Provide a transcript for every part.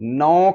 9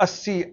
80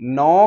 9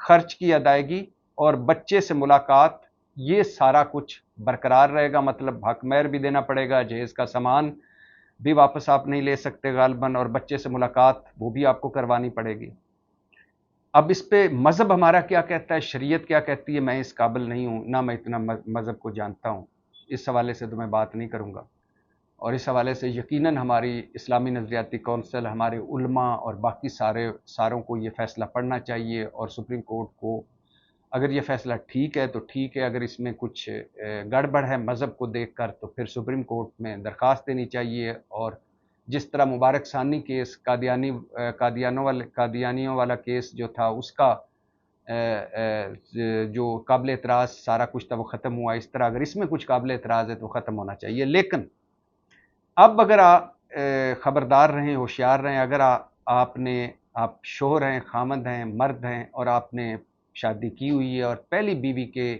خرچ کی ادائیگی اور بچے سے ملاقات، یہ سارا کچھ برقرار رہے گا. مطلب حق مہر بھی دینا پڑے گا، جہیز کا سامان بھی واپس آپ نہیں لے سکتے غالباً، اور بچے سے ملاقات وہ بھی آپ کو کروانی پڑے گی. اب اس پہ مذہب ہمارا کیا کہتا ہے، شریعت کیا کہتی ہے، میں اس قابل نہیں ہوں، نہ میں اتنا مذہب کو جانتا ہوں، اس حوالے سے تو میں بات نہیں کروں گا. اور اس حوالے سے یقیناً ہماری اسلامی نظریاتی کونسل، ہمارے علماء اور باقی ساروں کو یہ فیصلہ پڑھنا چاہیے، اور سپریم کورٹ کو اگر یہ فیصلہ ٹھیک ہے تو ٹھیک ہے، اگر اس میں کچھ گڑبڑ ہے مذہب کو دیکھ کر تو پھر سپریم کورٹ میں درخواست دینی چاہیے. اور جس طرح مبارک ثانی کیس قادیانیوں والا کیس جو تھا، اس کا جو قابل اعتراض سارا کچھ تھا وہ ختم ہوا، اس طرح اگر اس میں کچھ قابل اعتراض ہے تو ختم ہونا چاہیے. لیکن اب اگر آپ خبردار رہیں، ہوشیار رہیں، اگر آپ شوہر ہیں، خامند ہیں، مرد ہیں، اور آپ نے شادی کی ہوئی ہے اور پہلی بیوی کے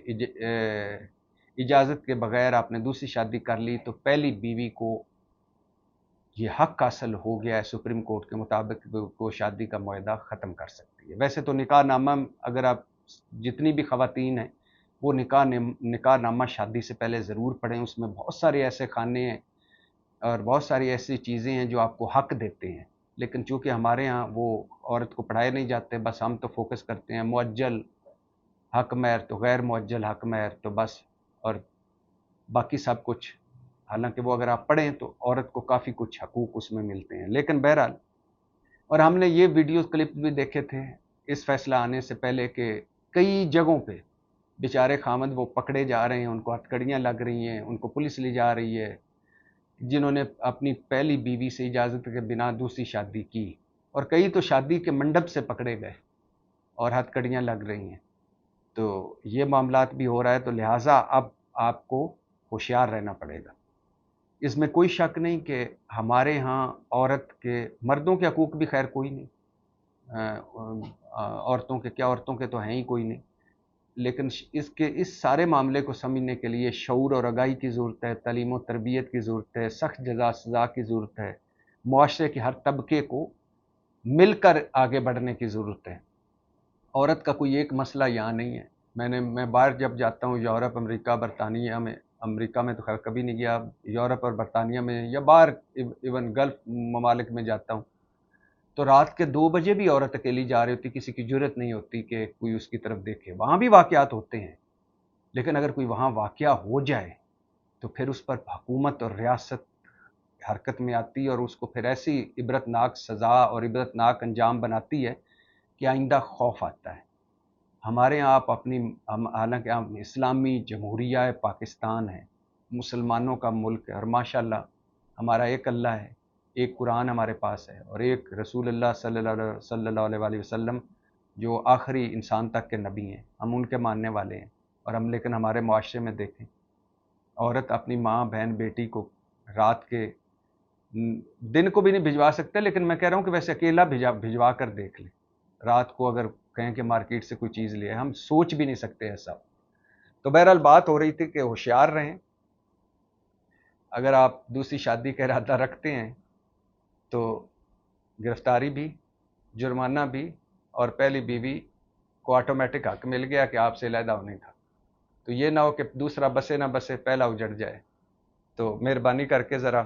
اجازت کے بغیر آپ نے دوسری شادی کر لی، تو پہلی بیوی کو یہ حق حاصل ہو گیا ہے سپریم کورٹ کے مطابق، وہ شادی کا معاہدہ ختم کر سکتی ہے. ویسے تو نکاح نامہ اگر آپ جتنی بھی خواتین ہیں وہ نکاح نامہ شادی سے پہلے ضرور پڑھیں، اس میں بہت سارے ایسے خانے ہیں اور بہت ساری ایسی چیزیں ہیں جو آپ کو حق دیتے ہیں. لیکن چونکہ ہمارے ہاں وہ عورت کو پڑھائے نہیں جاتے، بس ہم تو فوکس کرتے ہیں معجل حق مہر تو غیر معجل حق مہر تو بس، اور باقی سب کچھ. حالانکہ وہ اگر آپ پڑھیں تو عورت کو کافی کچھ حقوق اس میں ملتے ہیں. لیکن بہرحال، اور ہم نے یہ ویڈیو کلپ بھی دیکھے تھے اس فیصلہ آنے سے پہلے کہ کئی جگہوں پہ بیچارے خامد وہ پکڑے جا رہے ہیں، ان کو ہتھکڑیاں لگ رہی ہیں، ان کو پولیس لے جا رہی ہے، جنہوں نے اپنی پہلی بیوی سے اجازت کے بنا دوسری شادی کی، اور کئی تو شادی کے منڈپ سے پکڑے گئے اور ہتھکڑیاں لگ رہی ہیں. تو یہ معاملات بھی ہو رہا ہے، تو لہٰذا اب آپ کو ہوشیار رہنا پڑے گا. اس میں کوئی شک نہیں کہ ہمارے ہاں عورت کے، مردوں کے حقوق بھی خیر کوئی نہیں، عورتوں کے کیا، عورتوں کے تو ہیں ہی کوئی نہیں. لیکن اس سارے معاملے کو سمجھنے کے لیے شعور اور آگاہی کی ضرورت ہے، تعلیم و تربیت کی ضرورت ہے، سخت جزا سزا کی ضرورت ہے، معاشرے کے ہر طبقے کو مل کر آگے بڑھنے کی ضرورت ہے. عورت کا کوئی ایک مسئلہ یہاں نہیں ہے. میں باہر جب جاتا ہوں، یورپ، امریکہ، برطانیہ میں، امریکہ میں تو خیر کبھی نہیں گیا، یورپ اور برطانیہ میں یا باہر ایون گلف ممالک میں جاتا ہوں، تو رات کے 2 بجے بھی عورت اکیلی جا رہی ہوتی، کسی کی جرت نہیں ہوتی کہ کوئی اس کی طرف دیکھے. وہاں بھی واقعات ہوتے ہیں، لیکن اگر کوئی وہاں واقعہ ہو جائے تو پھر اس پر حکومت اور ریاست حرکت میں آتی ہے، اور اس کو پھر ایسی عبرتناک سزا اور عبرتناک انجام بناتی ہے کہ آئندہ خوف آتا ہے. ہمارے یہاں آپ حالانکہ ہم اسلامی جمہوریہ پاکستان ہے، مسلمانوں کا ملک ہے، اور ماشاءاللہ ہمارا ایک اللہ ہے، ایک قرآن ہمارے پاس ہے، اور ایک رسول اللہ صلی اللہ علیہ وسلم جو آخری انسان تک کے نبی ہیں، ہم ان کے ماننے والے ہیں. اور لیکن ہمارے معاشرے میں دیکھیں، عورت اپنی ماں، بہن، بیٹی کو رات کے، دن کو بھی نہیں بھجوا سکتے، لیکن میں کہہ رہا ہوں کہ ویسے اکیلا بھجوا کر دیکھ لیں، رات کو اگر کہیں کہ مارکیٹ سے کوئی چیز لے، ہم سوچ بھی نہیں سکتے ایسا. تو بہرحال بات ہو رہی تھی کہ ہوشیار رہیں، اگر آپ دوسری شادی کا ارادہ رکھتے ہیں تو گرفتاری بھی، جرمانہ بھی، اور پہلی بیوی کو آٹومیٹک حق مل گیا کہ آپ سے علیحدہ ہونے کا. تو یہ نہ ہو کہ دوسرا بسے نہ بسے پہلا اجڑ جائے. تو مہربانی کر کے ذرا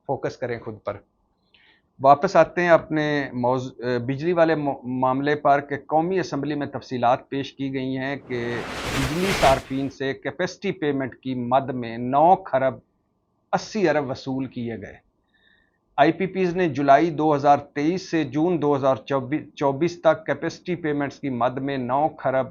فوکس کریں خود پر. واپس آتے ہیں اپنے بجلی والے معاملے پر کہ قومی اسمبلی میں تفصیلات پیش کی گئی ہیں کہ بجلی صارفین سے کیپیسٹی پیمنٹ کی مد میں 9 خرب 80 ارب وصول کیے گئے. آئی پی پیز نے جولائی 2023 سے جون 2024 تک کیپیسٹی پیمنٹس کی مد میں 9 خرب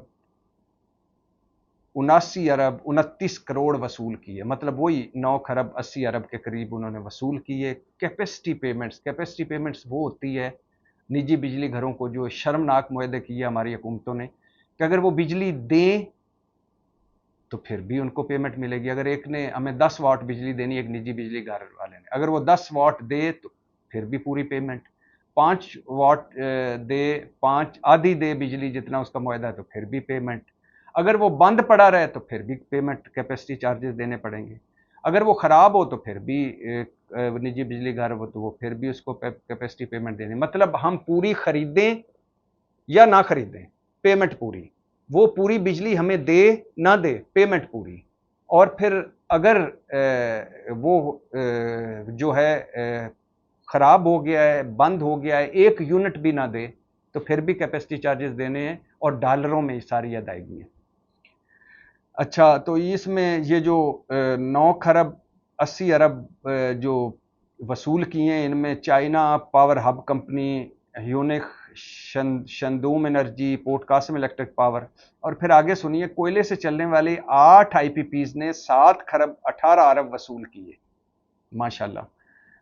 79 ارب 29 کروڑ وصول کیے. مطلب وہی 9 خرب 80 ارب کے قریب انہوں نے وصول کیے کیپیسٹی پیمنٹس وہ ہوتی ہے نجی بجلی گھروں کو جو شرمناک معاہدے کیے ہماری حکومتوں نے کہ اگر وہ بجلی دیں تو پھر بھی ان کو پیمنٹ ملے گی. اگر ایک نے ہمیں 10 واٹ بجلی دینی، ایک نجی بجلی گھر والے نے، اگر وہ 10 واٹ دے تو پھر بھی پوری پیمنٹ، 5 واٹ دے، 5 آدھی دے بجلی جتنا اس کا معاہدہ ہے تو پھر بھی پیمنٹ. اگر وہ بند پڑا رہے تو پھر بھی پیمنٹ کیپیسٹی چارجز دینے پڑیں گے. اگر وہ خراب ہو تو پھر بھی نجی بجلی گھر ہو تو وہ پھر بھی اس کو کیپیسٹی پیمنٹ دینی. مطلب ہم پوری خریدیں یا نہ خریدیں، پیمنٹ پوری. وہ پوری بجلی ہمیں دے نہ دے، پیمنٹ پوری، اور پھر اگر وہ جو ہے خراب ہو گیا ہے، بند ہو گیا ہے، 1 یونٹ بھی نہ دے تو پھر بھی کیپیسٹی چارجز دینے ہیں، اور ڈالروں میں ساری ادائیگی ہے۔ اچھا، تو اس میں یہ جو 9 کھرب 80 ارب جو وصول کیے ہیں، ان میں چائنا پاور ہب کمپنی، ہیونک، شندوم energy, port Qasim electric power, اور پھر آگے سنیے کوئلے سے چلنے والی 8 آئی پی پیز نے 7 کھرب 18 ارب وصول کیے، ماشاءاللہ۔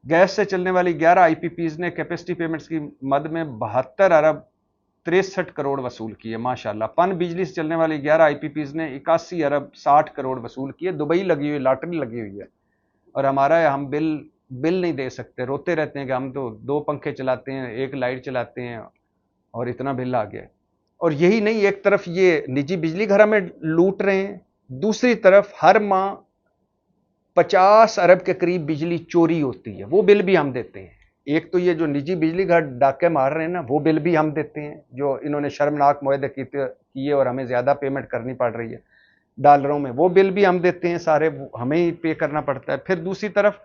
گیس سے چلنے والی 11 آئی پی پیز نے کیپیسٹی پیمنٹس کی مد میں 72 ارب 63 کروڑ وصول کیے، ماشاءاللہ۔ پن بجلی سے چلنے والی 11 آئی پی پیز نے 81 ارب 60 کروڑ وصول کیے۔ دبئی لگی ہوئی، لاٹری لگی ہوئی ہے، اور ہمارا ہم بل نہیں دے سکتے، روتے رہتے ہیں کہ ہم تو 2 پنکھے چلاتے ہیں، 1 لائٹ چلاتے ہیں اور اتنا بل آ گیا۔ اور یہی نہیں، ایک طرف یہ نجی بجلی گھر ہمیں لوٹ رہے ہیں، دوسری طرف ہر ماہ 50 ارب کے قریب بجلی چوری ہوتی ہے، وہ بل بھی ہم دیتے ہیں۔ ایک تو یہ جو نجی بجلی گھر ڈاکے مار رہے ہیں نا، وہ بل بھی ہم دیتے ہیں، جو انہوں نے شرمناک معاہدے کیے اور ہمیں زیادہ پیمنٹ کرنی پڑ رہی ہے ڈالروں میں، وہ بل بھی ہم دیتے ہیں، سارے ہمیں ہی پے کرنا پڑتا ہے۔ پھر دوسری طرف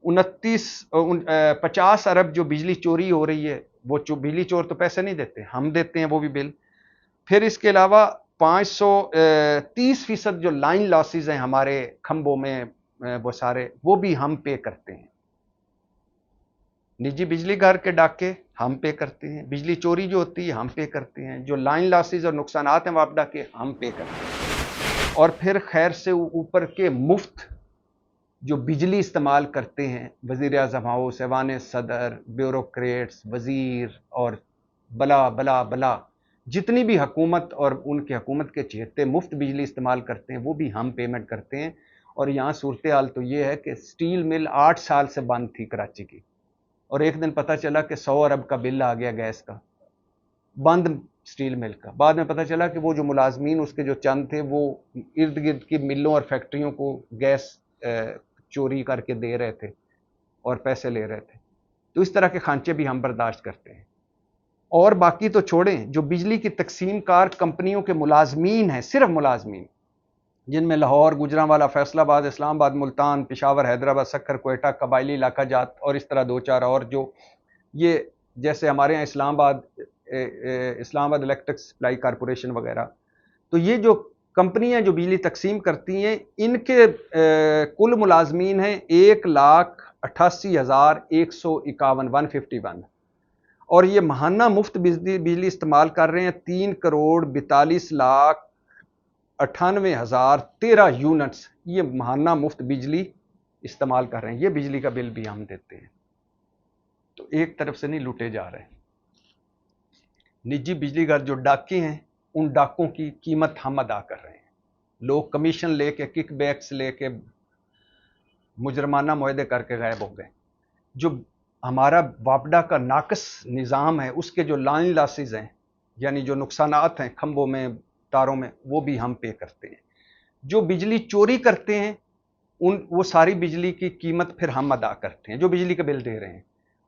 50 ارب جو بجلی چوری ہو رہی ہے، وہ بجلی چور تو پیسے نہیں دیتے، ہم دیتے ہیں وہ بھی بل۔ پھر اس کے علاوہ 530% جو لائن لاسز ہیں ہمارے کھمبوں میں، وہ سارے وہ بھی ہم پے کرتے ہیں۔ نجی بجلی گھر کے ڈاکے ہم پے کرتے ہیں، بجلی چوری جو ہوتی ہے ہم پے کرتے ہیں، جو لائن لاسز اور نقصانات ہیں واپڈا کے ہم پے کرتے ہیں، اور پھر خیر سے اوپر کے مفت جو بجلی استعمال کرتے ہیں وزیر اعظم ہاؤس، ایوان صدر، بیوروکریٹس، وزیر اور بلا بلا بلا جتنی بھی حکومت اور ان کے حکومت کے چہتے مفت بجلی استعمال کرتے ہیں، وہ بھی ہم پیمنٹ کرتے ہیں۔ اور یہاں صورتحال تو یہ ہے کہ سٹیل مل 8 سال سے بند تھی کراچی کی، اور ایک دن پتہ چلا کہ 100 ارب کا بل آ گیا گیس کا، بند سٹیل مل کا۔ بعد میں پتہ چلا کہ وہ جو ملازمین اس کے جو چند تھے، وہ ارد گرد کی ملوں اور فیکٹریوں کو گیس چوری کر کے دے رہے تھے اور پیسے لے رہے تھے۔ تو اس طرح کے خانچے بھی ہم برداشت کرتے ہیں۔ اور باقی تو چھوڑیں، جو بجلی کی تقسیم کار کمپنیوں کے ملازمین ہیں، صرف ملازمین، جن میں لاہور، گجرانوالہ، فیصل آباد، اسلام آباد، ملتان، پشاور، حیدرآباد، سکر، کوئٹہ، قبائلی علاقہ جات اور اس طرح 2-4 اور، جو یہ جیسے ہمارے ہاں اسلام آباد الیکٹرک سپلائی کارپوریشن وغیرہ، تو یہ جو کمپنیاں جو بجلی تقسیم کرتی ہیں، ان کے کل ملازمین ہیں 1,88,151 151، اور یہ ماہانہ مفت بجلی استعمال کر رہے ہیں 3,42,98,013 یونٹس، یہ ماہانہ مفت بجلی استعمال کر رہے ہیں۔ یہ بجلی کا بل بھی ہم دیتے ہیں۔ تو ایک طرف سے نہیں لوٹے جا رہے۔ نجی بجلی گھر جو ڈاکے ہیں، ان ڈاکوں کی قیمت ہم ادا کر رہے ہیں۔ لوگ کمیشن لے کے، کک بیکس لے کے، مجرمانہ معاہدے کر کے غائب ہو گئے۔ جو ہمارا واپڈا کا ناقص نظام ہے، اس کے جو لائن لاسز ہیں، یعنی جو نقصانات ہیں کھمبوں میں، تاروں میں، وہ بھی ہم پے کرتے ہیں۔ جو بجلی چوری کرتے ہیں، وہ ساری بجلی کی قیمت پھر ہم ادا کرتے ہیں، جو بجلی کا بل دے رہے ہیں،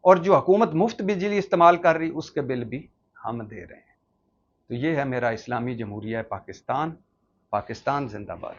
اور جو حکومت مفت بجلی استعمال کر رہی، اس کے بل بھی ہم دے رہے ہیں۔ تو یہ ہے میرا اسلامی جمہوریہ پاکستان۔ پاکستان زندہ باد۔